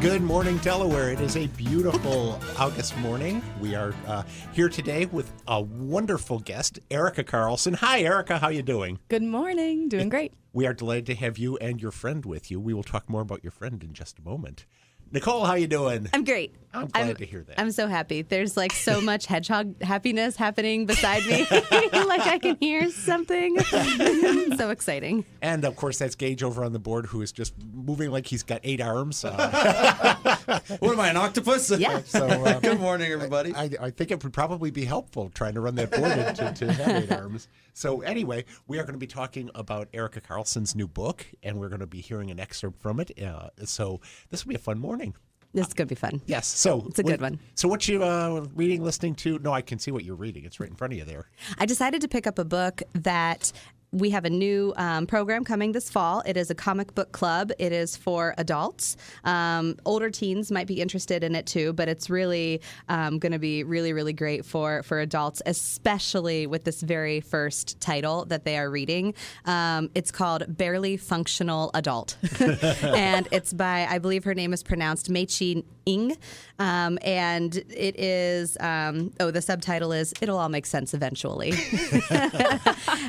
Good morning, Delaware. It is a beautiful August morning. We are here today with a wonderful guest, Erica Carlson. Hi, Erica. How you doing? Good morning. Doing great. We are delighted to have you and your friend with you. We will talk more about your friend in just a moment. Nicole, how you doing? I'm great. I'm glad to hear that. I'm so happy. There's like so much hedgehog happiness happening beside me. Like I can hear something. So exciting. And of course, that's Gage over on the board who is just moving like he's got 8 arms. What am I, an octopus? Yeah. So, good morning, everybody. I think it would probably be helpful trying to run that board to have 8 arms. So anyway, we are going to be talking about Erica Carlson's new book, and we're going to be hearing an excerpt from it. So this will be a fun morning. This is going to be fun. Yes. So it's a good one. So what you reading, listening to? No, I can see what you're reading. It's right in front of you there. I decided to pick up a book that we have a new program coming this fall. It is a comic book club. It is for adults. Older teens might be interested in it too, but it's really going to be really, really great for adults, especially with this very first title that they are reading. It's called Barely Functional Adult. And it's by, I believe her name is pronounced Meichi Ng. And it is, the subtitle is It'll All Make Sense Eventually.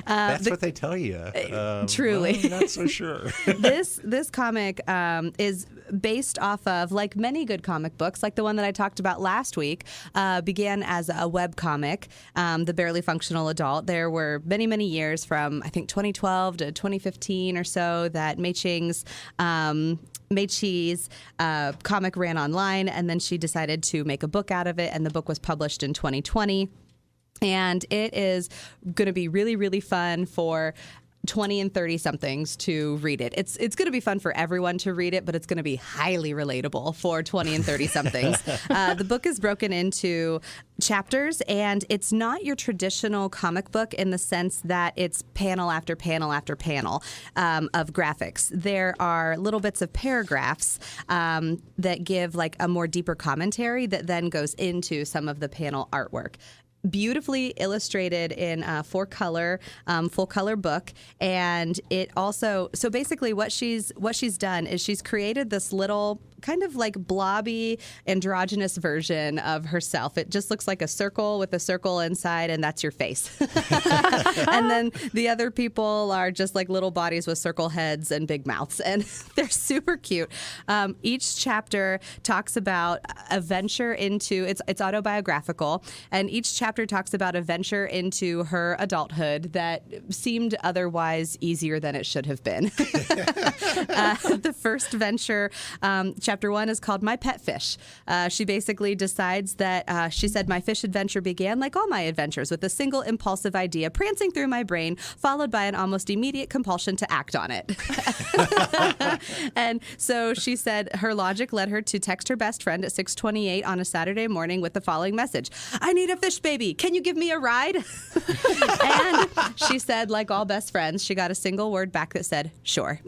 That's what they tell you. Truly. Well, not so sure. This comic is based off of, like many good comic books, like the one that I talked about last week, began as a web comic, The Barely Functional Adult. There were many, many years from, I think, 2012 to 2015 or so that Meichi's comic ran online, and then she decided to make a book out of it, and the book was published in 2020. And it is going to be really, really fun for 20 and 30-somethings to read it. It's going to be fun for everyone to read it, but it's going to be highly relatable for 20 and 30-somethings. The book is broken into chapters, and it's not your traditional comic book in the sense that it's panel after panel after panel of graphics. There are little bits of paragraphs that give like a more deeper commentary that then goes into some of the panel artwork. Beautifully illustrated in a full color book, and it also, so basically what she's done is she's created this little kind of like blobby androgynous version of herself. It just looks like a circle with a circle inside, and that's your face. And then the other people are just like little bodies with circle heads and big mouths, and they're super cute. Each chapter talks about a venture into, it's autobiographical, and each chapter talks about a venture into her adulthood that seemed otherwise easier than it should have been. The first venture, Chapter 1 is called My Pet Fish. She basically decides that, she said, my fish adventure began like all my adventures with a single impulsive idea prancing through my brain, followed by an almost immediate compulsion to act on it. And so she said her logic led her to text her best friend at 6:28 on a Saturday morning with the following message: I need a fish baby. Can you give me a ride? And she said, like all best friends, she got a single word back that said, sure.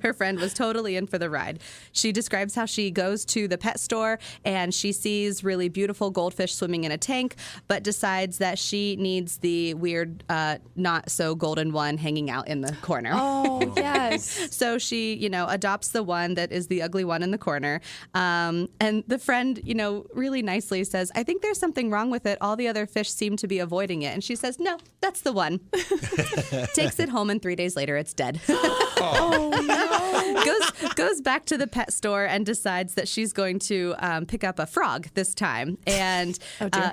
Her friend was totally in for the ride. She describes how she goes to the pet store and she sees really beautiful goldfish swimming in a tank, but decides that she needs the weird, not so golden one hanging out in the corner. Oh, yes. So she, adopts the one that is the ugly one in the corner. And the friend, really nicely says, I think there's something wrong with it. All the other fish seem to be avoiding it. And she says, no, that's the one. Takes it home, and 3 days later, it's dead. Oh, no. Goes back to the pet store and decides that she's going to pick up a frog this time. And oh, dear.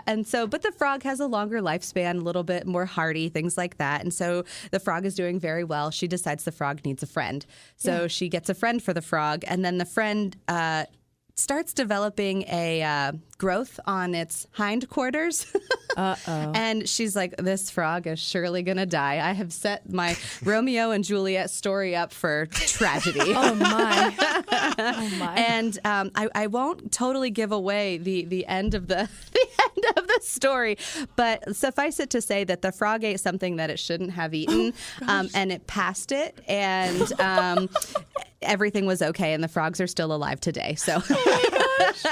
But the frog has a longer lifespan, a little bit more hardy, things like that. And so the frog is doing very well. She decides the frog needs a friend. So she gets a friend for the frog, and then the friend starts developing a growth on its hindquarters. Uh-oh. And she's like, this frog is surely going to die. I have set my Romeo and Juliet story up for tragedy. Oh, my. Oh, my. And I won't totally give away the end of the story. But suffice it to say that the frog ate something that it shouldn't have eaten, and it passed it, and everything was okay, and the frogs are still alive today. So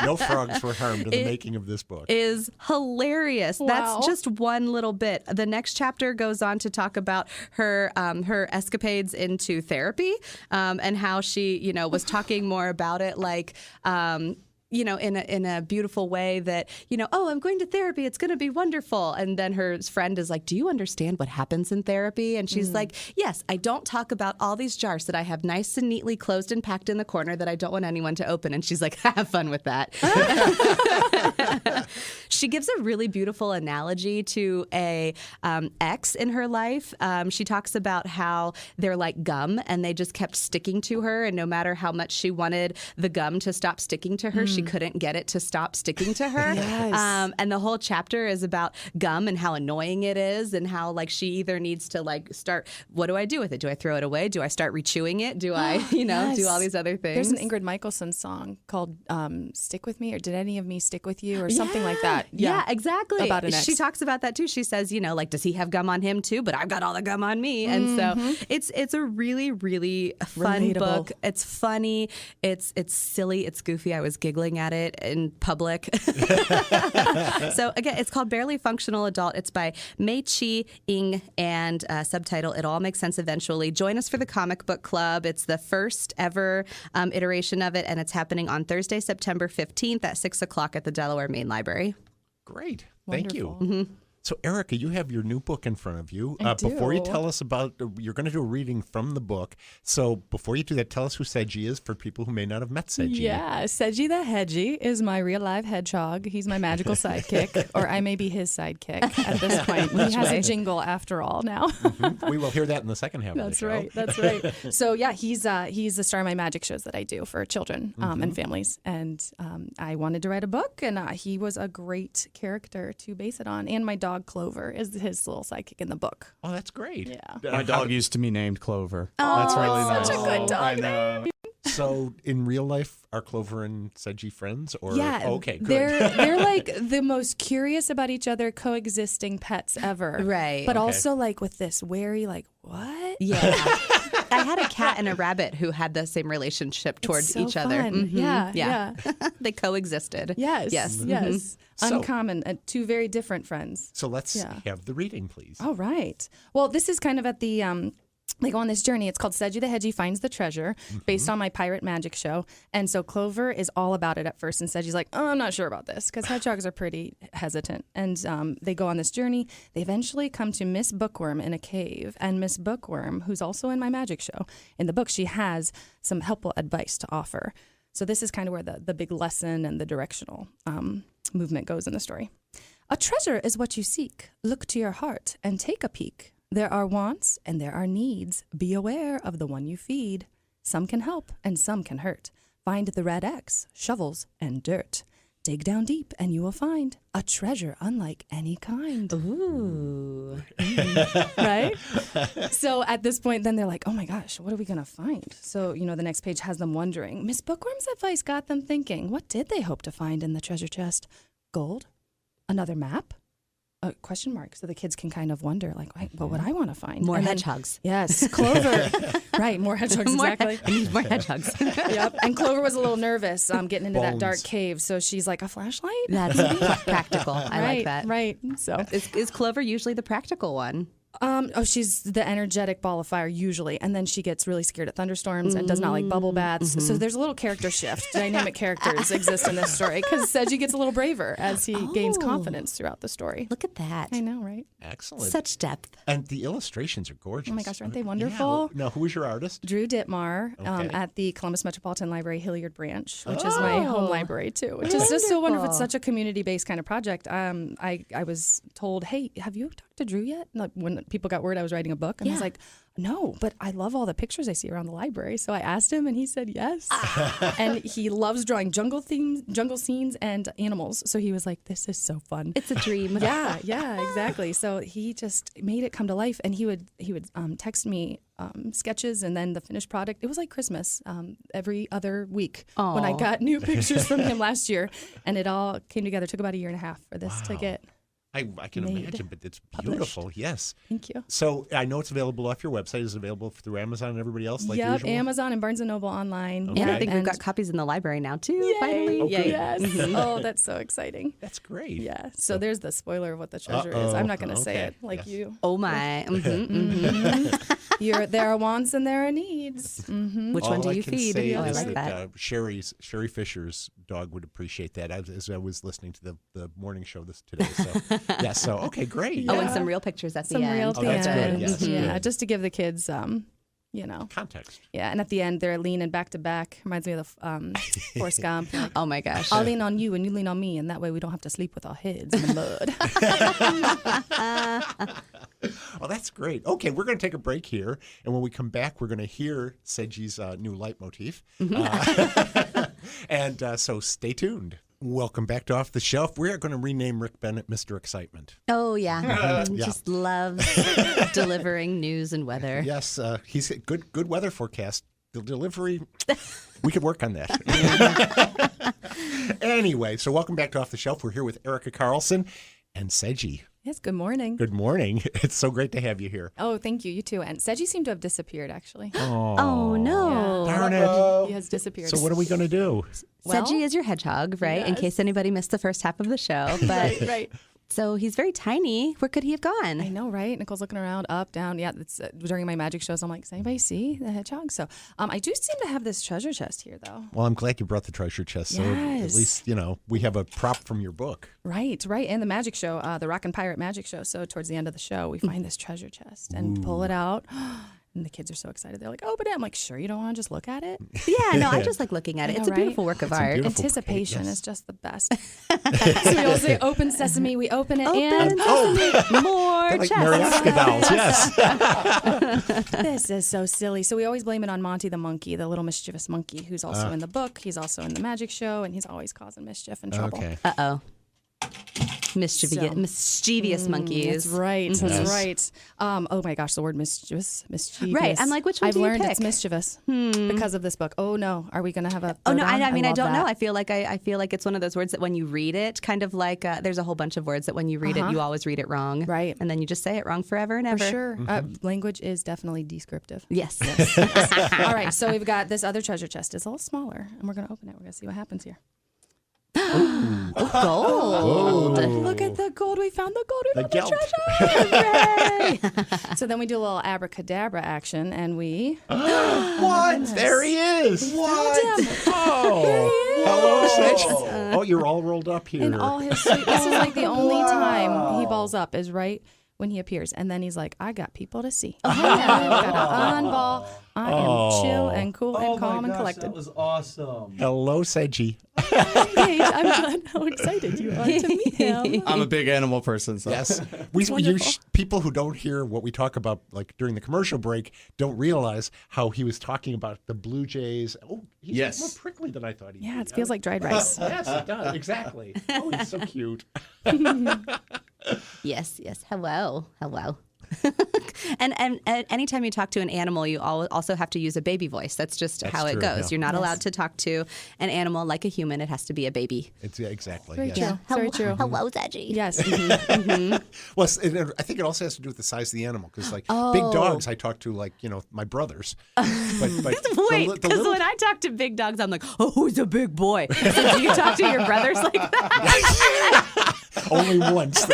No frogs were harmed in the making of this book. is hilarious. Wow. That's just one little bit. The next chapter goes on to talk about her her escapades into therapy, and how she, was talking more about it, like. In a beautiful way that, oh, I'm going to therapy. It's going to be wonderful. And then her friend is like, do you understand what happens in therapy? And she's like, yes, I don't talk about all these jars that I have nice and neatly closed and packed in the corner that I don't want anyone to open. And she's like, have fun with that. She gives a really beautiful analogy to a ex in her life. She talks about how they're like gum and they just kept sticking to her. And no matter how much she wanted the gum to stop sticking to her, she couldn't get it to stop sticking to her. Yes. And the whole chapter is about gum and how annoying it is and how like she either needs to start, what do I do with it? Do I throw it away? Do I start rechewing it? Do I, do all these other things? There's an Ingrid Michaelson song called Stick With Me, or Did Any of Me Stick With You, or something like that. Yeah, exactly. About an ex. She talks about that too. She says, does he have gum on him too? But I've got all the gum on me. And so it's a really, really fun Relatable. book. It's funny. It's silly. It's goofy. I was giggling at it in public. So again, it's called Barely Functional Adult. It's by Meichi Ng, and subtitle It All Makes Sense Eventually. Join us for the comic book club. It's the first ever iteration of it, and it's happening on Thursday, September 15th at 6 o'clock at the Delaware Main Library. Great. Thank you. Wonderful. So, Erica, you have your new book in front of you. I Before you do. tell us about, you're going to do a reading from the book. So, before you do that, tell us who Sedgie is for people who may not have met Sedgie. Yeah, Sedgie the Hedgie is my real live hedgehog. He's my magical sidekick, or I may be his sidekick at this point. He has a jingle after all now. We will hear that in the second half of the That's show. right. That's right. So yeah, he's the star of my magic shows that I do for children and families. And I wanted to write a book, and he was a great character to base it on. And my dog Clover is his little sidekick in the book. Oh, that's great. Yeah. My dog used to be named Clover. Oh, That's really it's nice. such a good dog I know. So, in real life, are Clover and Sedgie friends? Or Yeah. Oh, okay, good. They're like the most curious about each other coexisting pets ever. Right. But Okay. also like with this wary like what? Yeah. I had a cat and a rabbit who had the same relationship towards so each other. fun. Mhm. Yeah. They coexisted. Yes. Yes. Yes. So- Uncommon. Two very different friends. So, let's Yeah. have the reading, please. All right. Well, this is kind of at the they go on this journey. It's called Sedgie the Hedgie Finds the Treasure, based on my pirate magic show. And so Clover is all about it at first, and Sedgie's like, oh, I'm not sure about this, because hedgehogs are pretty hesitant. And they go on this journey. They eventually come to Miss Bookworm in a cave. And Miss Bookworm, who's also in my magic show, in the book, she has some helpful advice to offer. So this is kind of where the big lesson and the directional movement goes in the story. A treasure is what you seek. Look to your heart and take a peek. There are wants and there are needs. Be aware of the one you feed. Some can help and some can hurt. Find the red X, shovels, and dirt. Dig down deep and you will find a treasure unlike any kind. Ooh. Right? So at this point, then they're like, oh my gosh, what are we going to find? So, the next page has them wondering. Miss Bookworm's advice got them thinking. What did they hope to find in the treasure chest? Gold? Another map? Question mark. So the kids can kind of wonder, like, what would I want to find? More And then- hedgehogs. Yes, Clover. Right, more hedgehogs, exactly. I need more hedgehogs. Yep. And Clover was a little nervous getting into that dark Bones. cave. So she's like, a flashlight? That's practical. I right, like that. Right. So Is Clover usually the practical one? she's the energetic ball of fire usually, and then she gets really scared at thunderstorms and does not like bubble baths. So there's a little character shift. Dynamic characters exist in this story because Sedgie gets a little braver as he gains confidence throughout the story. Look at that. I know, right? Excellent. Such depth. And the illustrations are gorgeous. Oh my gosh, aren't they Yeah. wonderful? Now, who is your artist? Drew Dittmar Okay. at the Columbus Metropolitan Library Hilliard Branch, which is my home library too, which is just so wonderful. It's such a community-based kind of project. I was told, hey, have you talked to Drew yet? Like when people got word I was writing a book, and I was like, no, but I love all the pictures I see around the library. So I asked him, and he said yes. And he loves drawing jungle scenes, and animals. So he was like, this is so fun. It's a dream. Yeah, exactly. So he just made it come to life, and he would text me sketches and then the finished product. It was like Christmas every other week when I Aw. got new pictures from him last year, and it all came together. It took about a year and a half for this to get I can Made, imagine, but it's beautiful. Yes. Thank you. So I know it's available off your website. Is it available through Amazon and everybody else like Yep, usual? Amazon and Barnes & Noble online. Okay. And I Yeah, think we've got copies in the library now too. Yay. Finally, Oh, good. Yes. Oh, that's so exciting. That's great. Yeah. So there's the spoiler of what the treasure is. I'm not going to say Okay. it like Yes. you. Oh my! There are wants and there are needs. Which one All do I you can feed? say Oh, I is like that that. Sherry Fisher's dog would appreciate that as I was listening to the morning show today. So yeah, so okay, great. Oh, and Yeah. some real pictures at Some the end. real at the that's good, end. yes, Yeah, good. just to give the kids, Context. Yeah, and at the end they're leaning back to back. Reminds me of the Forrest Gump. Like, Oh my gosh! I'll lean on you and you lean on me, and that way we don't have to sleep with our heads in the mud. Oh, that's great. Okay, we're going to take a break here, and when we come back, we're going to hear Sedgie's new leitmotif. And so stay tuned. Welcome back to Off the Shelf. We are going to rename Rick Bennett Mr. Excitement. Oh yeah, Yeah. just loves delivering news and weather. Yes, he's a good weather forecast. The delivery, we could work on that. Anyway, so welcome back to Off the Shelf. We're here with Erica Carlson and Sedgie. Yes, good morning. Good morning. It's so great to have you here. Oh, thank you. You too. And Sedgie seemed to have disappeared, actually. Oh no! Darn it. He has disappeared. So what are we going to do? Well, Sedgie is your hedgehog, right? In Yes. case anybody missed the first half of the show, but right. so he's very tiny. Where could he have I gone? know, right? Nicole's looking around, up, down. Yeah, it's during my magic shows. I'm like, does anybody see the hedgehog? So I do seem to have this treasure chest here, though. Well, I'm glad you brought the treasure chest. So at Yes. least, we have a prop from your book. Right. And the magic show, the Rock and Pirate Magic Show. So towards the end of the show, we find this treasure chest and pull it out. And the kids are so excited. They're like, open it. I'm like, sure, you don't want to just look at it? Yeah, no, I just like looking at it. I It's know, a beautiful right? work of It's a art. beautiful- Anticipation yes. is just the best. So we all say, open sesame. We open it and More Like chests. Mariaska dolls, yes. this is so silly. So we always blame it on Monty the monkey, the little mischievous monkey, who's also in the book. He's also in the magic show, and he's always causing mischief and trouble. Okay. Uh-oh. Mischievous monkeys. That's right. Yes. That's right. Oh my gosh, the word mischievous. Right. I'm like, which one I've do you learned pick? it's mischievous because of this book. Oh no, are we gonna have a? Oh third no, on? I mean I love don't know. that. I feel like it's one of those words that when you read it, kind of like there's a whole bunch of words that when you read it, you always read it wrong, Right. And then you just say it wrong forever and ever. For sure. Language is definitely descriptive. Yes. All right, so we've got this other treasure chest. It's a little smaller, and we're gonna open it. We're gonna see what happens here. Gold. Look at the gold. We found the gold. We The found the gelt. treasure. So then we do a little abracadabra action, and we What? There he is. found him. Oh. Hello, Sedge. Oh, you're all rolled up here. In all his sweet. This is like the only time he balls up is right when he appears, and then he's like, "I got people to see. I've got to unball. I am chill and cool and calm and collected." That was awesome. Hello, Sedgie. Paige, I'm glad how excited you are to meet him. I'm a big animal person, so Yes. People who don't hear what we talk about, like during the commercial break, don't realize how he was talking about the Blue Jays. Oh, he's Yes. more prickly than I thought he'd Yeah, be. it feels like dried rice. Yes, it does. Exactly. Oh, he's so cute. Yes. Hello. and anytime you talk to an animal, you also have to use a baby voice. That's just how it true, goes. yeah. You're not allowed to talk to an animal like a human. It has to be a baby. Yeah, exactly. Very yes. true. Very true. Hello, Sedgie. Yes. Well, I think it also has to do with the size of the animal, because like big dogs, I talk to like my brothers. But Wait, the because little, when I talk to big dogs, I'm like, oh, who's a big boy? So do you talk to your brothers like that? only once.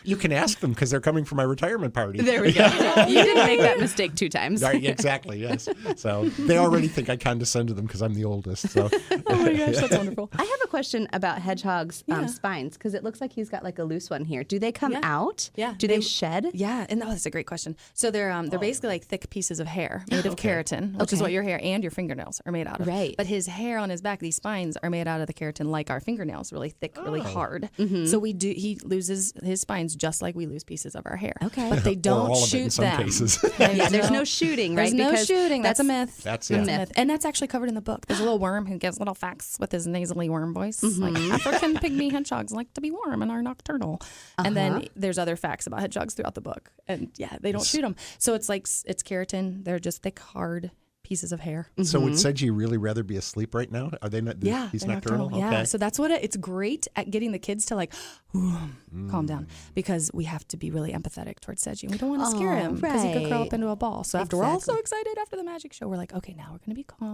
You can ask them because they're coming for my retirement party. There we go. You didn't make that mistake 2 times. Right, exactly. Yes. So they already think I condescend to them because I'm the oldest. So Oh my gosh, that's wonderful. I have a question about hedgehogs' spines, because it looks like he's got like a loose one here. Do they come Yeah. out? Yeah, Do they they- shed? Yeah, and that's a great question. So they're basically like thick pieces of hair made of keratin, which is Okay. what your hair and your fingernails are made out of. Right. But his hair on his back, these spines are made out of the keratin, like our fingernails, really thick, really hard. So he loses his spines just like we lose pieces of our hair. Okay. But they or don't all of it shoot in some them. cases. Yeah, there's no shooting, right? There's no Because shooting. That's a myth. That's a it. myth. And that's actually covered in the book. There's a little worm who gives little facts with his nasally worm voice. Like African pygmy hedgehogs like to be warm and are nocturnal. And then there's other facts about hedgehogs throughout the book. And yeah, they don't shoot them. So it's like it's keratin. They're just thick, hard pieces of hair. So would Sedgie really rather be asleep right now? Are they not? Yeah, He's they're nocturnal. Yeah, Okay. so that's what it's great at getting the kids to like calm down, because we have to be really empathetic towards Sedgie. We don't want to scare him because he could curl up right. into a ball. So after we're all so excited after the magic show, we're like, okay, now we're going to be calm.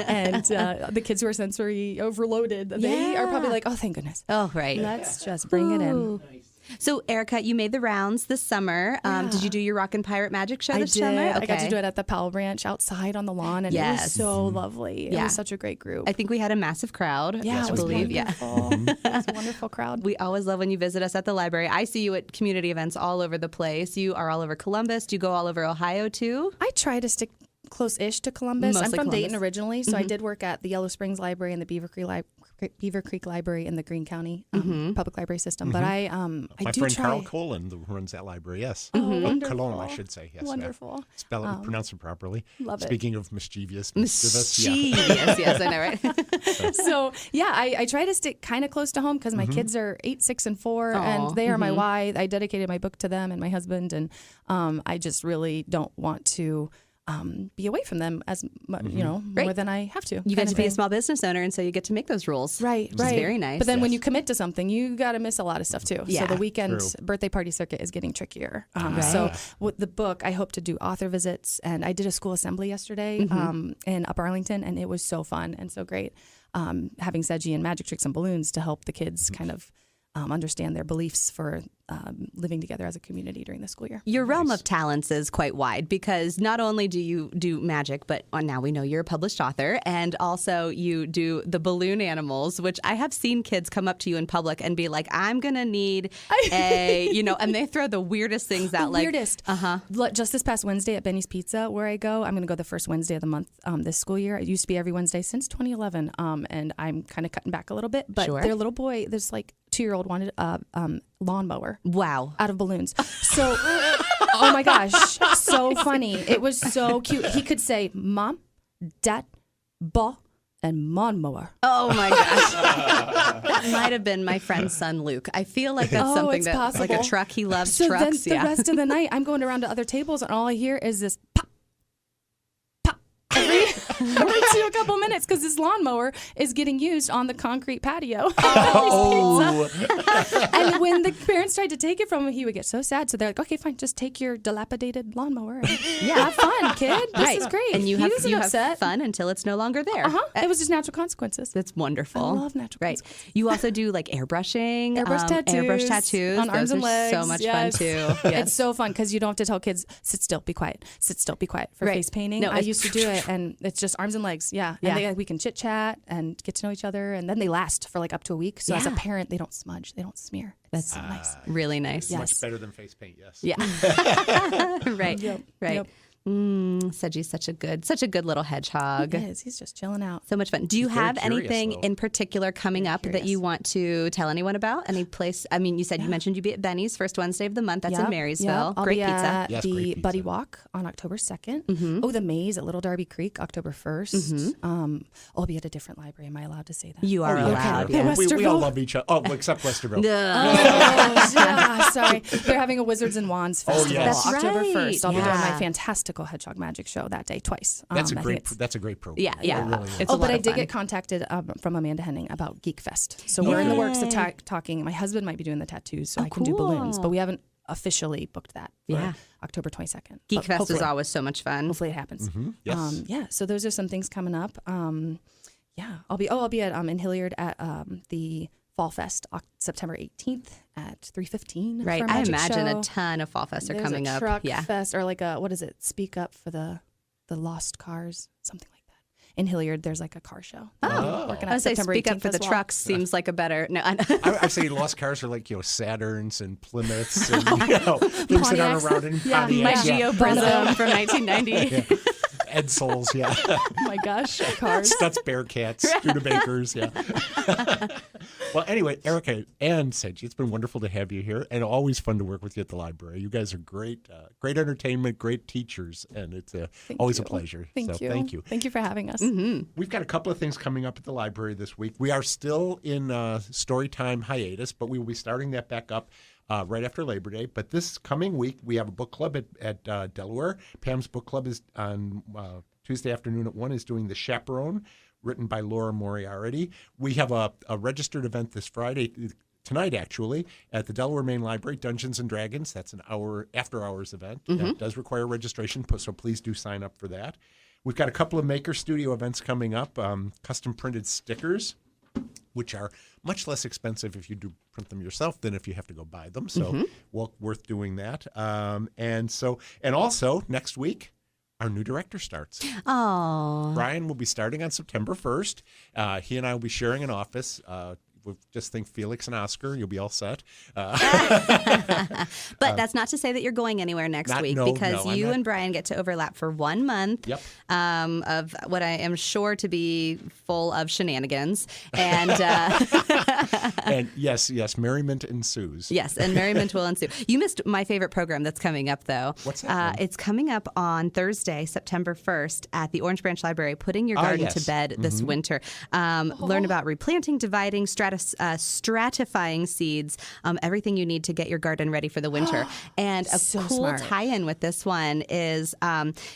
And the kids who are sensory overloaded, they are probably like, oh, thank goodness. Oh, right. Let's just bring it in. So, Erica, you made the rounds this summer. Did you do your Rockin' Pirate Magic Show I this did. summer? I got to do it at the Powell Branch outside on the lawn, and it was so lovely. It was such a great group. I think we had a massive crowd. Yeah, I it was believe. wonderful. It was a wonderful crowd. We always love when you visit us at the library. I see you at community events all over the place. You are all over Columbus. Do you go all over Ohio too? I try to stick close-ish to Columbus. Mostly I'm from Dayton Columbus. originally, so I did work at the Yellow Springs Library and the Beaver Creek Library in the Greene County public library system. But I My do friend try. Carl Colin who runs that library. Yes. Oh, wonderful. Cologne, I should say. Yes. Wonderful. Spell it, pronounce it properly. Love it. Speaking of mischievous, mischievous. Yeah. Yes, I know, right? So yeah, I try to stick kind of close to home because my kids are 8, 6, and 4, and they are my why. I dedicated my book to them and my husband, and I just really don't want to be away from them as much, more than I have to. You get to be a small business owner, and so you get to make those rules. Right, which is very nice. But then when you commit to something, you got to miss a lot of stuff too. Yeah, so the weekend true. birthday party circuit is getting trickier. So with the book, I hope to do author visits, and I did a school assembly yesterday in Upper Arlington, and it was so fun and so great. Having Sedgie and magic tricks and balloons to help the kids kind of understand their beliefs for living together as a community during the school year. Your realm of talents is quite wide, because not only do you do magic, but now we know you're a published author, and also you do the balloon animals, which I have seen kids come up to you in public and be like, I'm going to need and they throw the weirdest things out. Weirdest. Just this past Wednesday at Benny's Pizza, where I go, I'm going to go the first Wednesday of the month this school year. It used to be every Wednesday since 2011, and I'm kind of cutting back a little bit. But their little boy, this like 2-year-old, wanted a lawnmower. Wow. Out of balloons. So, oh my gosh, so funny. It was so cute. He could say mom, dad, ball, and lawnmower. Oh my gosh. That might have been my friend's son, Luke. I feel like that's something it's that's like a possible. truck. He loves So trucks. then the rest of the night, I'm going around to other tables, and all I hear is this pop, pop, every 2 couple minutes, because this lawnmower is getting used on the concrete patio. Oh. And when the parents tried to take it from him, he would get so sad. So they're like, okay, fine, just take your dilapidated lawnmower. And have fun, kid. This is great. And you He have wasn't upset. fun until it's no longer there. It was just natural consequences. That's wonderful. I love natural Right. consequences. You also do like airbrushing, Airbrush tattoos Those on arms and are legs. so much Yes. fun too. Yes. It's so fun because you don't have to tell kids, sit still, be quiet, sit still, be quiet for Right. face painting. No, I it's- used to do it, and it's just arms and legs. Yeah. And we can chit chat and get to know each other, and then they last for like up to a week. So as a Yeah. parent, they don't smudge, they don't smear. That's so nice. Really nice. Yes. Much better than face paint. Yes. Yeah. Right. Right. Yep. Sedgie's such a good little hedgehog. He is. He's just chilling out. So much fun. Do you He's very have curious, anything though. in particular coming up that you want to tell anyone about? Any place? I mean, you mentioned you'd be at Benny's first Wednesday of the month. That's in Marysville. I'll Great be pizza. at Yes, the great pizza. Buddy Walk on October 2nd. Oh, the Maze at Little Darby Creek, October 1st. I'll be at a different library. Am I allowed to say that? You are allowed. okay. Yeah. We all Westerville. love each other. Oh, well, except Westerville. Oh, yeah, sorry. They're having a Wizards and Wands festival yes. That's October right. 1st. I'll be doing Yeah. my fantastical hedgehog magic show that day twice. That's I a think great. it's- That's a great program. Yeah, yeah. It really is. It's a Oh, but lot I of did fun. get contacted from Amanda Henning about Geek Fest. So we're in the works of talking. My husband might be doing the tattoos, so I can do balloons, but we haven't officially booked that for October 22nd. Geek But Fest is hopefully- always so much fun. Hopefully it happens. Yes. So those are some things coming up. I'll be at in Hilliard at the Fall Fest September 18th at 3:15. Right. for a I magic imagine show. a ton of fall fests are There's coming a up. truck Yeah. fest, or like a, what is it? Speak Up for the lost cars, something like that. In Hilliard, there's like a car show. Oh. Working I at would say September speak 18th up for as the well. trucks seems like a better. No, I say lost cars are like Saturns and Plymouths and things that aren't Pontiacs. around in Yeah, Pontiacs. my Yeah. Geo Prism from 1990. Edsols, yeah. Oh my gosh, cars. Stutz Bearcats, Studebakers, yeah. Well, anyway, Erica and Sedgie, it's been wonderful to have you here, and always fun to work with you at the library. You guys are great, great entertainment, great teachers, and it's always a pleasure. Thank so you. Thank you. Thank you for having us. We've got a couple of things coming up at the library this week. We are still in Storytime hiatus, but we will be starting that back up right after Labor Day. But this coming week, we have a book club at Delaware. Pam's book club is on Tuesday afternoon at 1 is doing The Chaperone, written by Laura Moriarty. We have a registered event this Friday, tonight actually, at the Delaware Main Library, Dungeons and Dragons. That's an after-hours event. That does require registration, so please do sign up for that. We've got a couple of Maker Studio events coming up, custom-printed stickers, which are much less expensive if you do print them yourself than if you have to go buy them. So worth doing that. And also, next week, our new director starts. Oh. Brian will be starting on September 1st. He and I will be sharing an office. We'll just think Felix and Oscar. You'll be all set. But that's not to say that you're going anywhere next week, no, because you and Brian get to overlap for 1 month of what I am sure to be full of shenanigans. And and yes, merriment ensues. Yes, and merriment will ensue. You missed my favorite program that's coming up, though. What's that? It's coming up on Thursday, September 1st at the Orange Branch Library, Putting Your Garden to Bed this winter. Learn about replanting, dividing, stratifying seeds, everything you need to get your garden ready for the winter. And a cool tie-in with this one is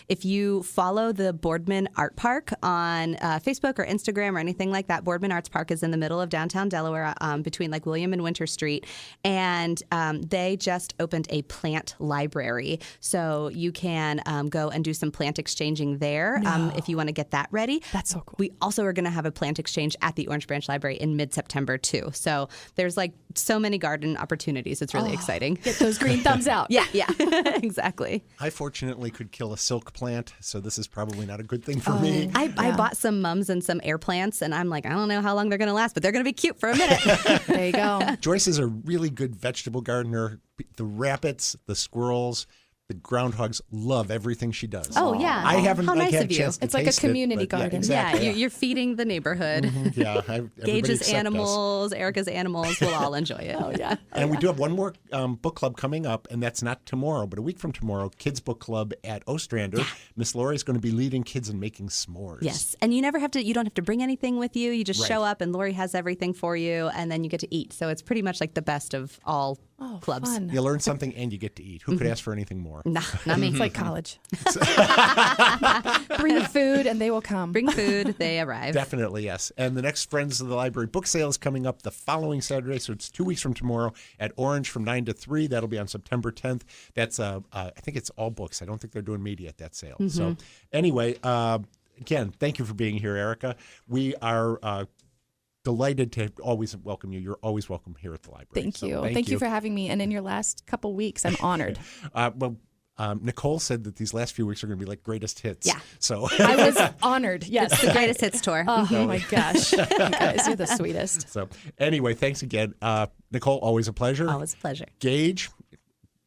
if you follow the Boardman Art Park on Facebook or Instagram or anything like that. Boardman Arts Park is in the middle of downtown Delaware, between like William and Winter Street, and they just opened a plant library, so you can go and do some plant exchanging there if you want to get that ready. That's so cool. We also are going to have a plant exchange at the Orange Branch Library in mid-September too. So there's like so many garden opportunities. It's really exciting. Get those green thumbs out. Yeah, exactly. I fortunately could kill a silk plant, so this is probably not a good thing for me. I bought some mums and some air plants, and I'm like, I don't know how long they're going to last, but they're going to be cute for a minute. There you go. Joyce is a really good vegetable gardener. The rabbits, the squirrels, the groundhogs love everything she does. Oh, yeah. I haven't How nice had of a you. chance to It's like a taste it, community but garden. Yeah, exactly. Yeah, you're feeding the neighborhood. Yeah, everybody Gage's except us. animals, Erica's animals will all enjoy it. Oh, yeah. And we do have one more book club coming up, and that's not tomorrow, but a week from tomorrow, Kids Book Club at Ostrander. Miss Lori is going to be leading kids in making s'mores. Yes, and you don't have to bring anything with you. You just Right. show up, and Lori has everything for you, and then you get to eat. So it's pretty much like the best of all clubs. Fun. You learn something and you get to eat. Who could ask for anything more? Nah, not me. It's like college. Bring food and they will come. Bring food, they arrive. Definitely, yes. And the next Friends of the Library book sale is coming up the following Saturday, so it's 2 weeks from tomorrow at Orange from 9 to 3. That'll be on September 10th. That's, I think it's all books. I don't think they're doing media at that sale. So anyway, again, thank you for being here, Erica. We are delighted to always welcome you. You're always welcome here at the library. Thank So you. Thank you for having me. And in your last couple weeks, I'm honored. Nicole said that these last few weeks are going to be like greatest hits. Yeah. So I was honored. Yes. It's the greatest hits tour. Oh my gosh. You guys, you're the sweetest. So anyway, thanks again. Nicole, always a pleasure. Always a pleasure. Gage,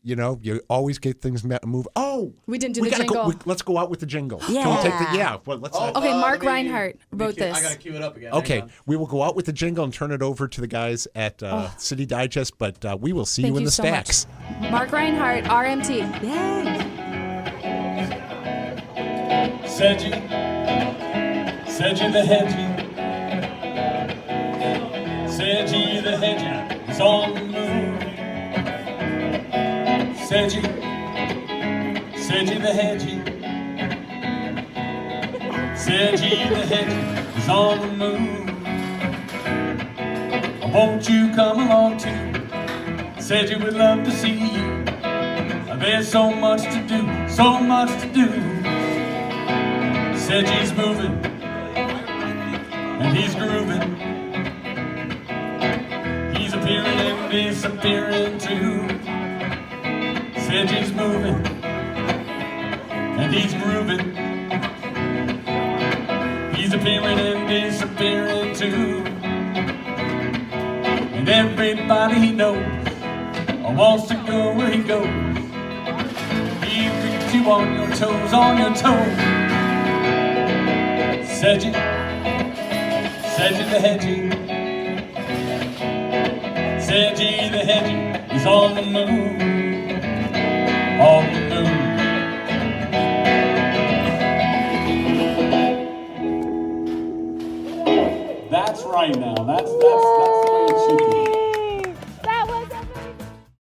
you always get things move. Oh, We didn't do the gotta jingle. Let's go out with the jingle. Yeah. Can we take the, well, let's. Okay, Mark let me- Reinhardt wrote I this. gotta cue it up again. Okay, Hang on. we will go out with the jingle and turn it over to the guys at City Digest, but we will see Thank you in you the so much. stacks. Mark Reinhardt, RMT. Yay. Sedgie the Hedgie. Sedgie the Hedgie is on the move. Sedgie the Hedgie. Sedgie the Hedgie is on the move. Won't you come along too? Sedgie would love to see you. There's so much to do, so much to do. Sedgie's moving, and he's grooving. He's appearing and disappearing too. Sedgie's moving, and he's grooving. He's appearing and disappearing too. And everybody he knows wants to go where he goes. He keeps you on your toes, on your toes. Sedgie the Hedgie. Sedgie the Hedgie is on the move. On the move. That's right now. That's the way it should be.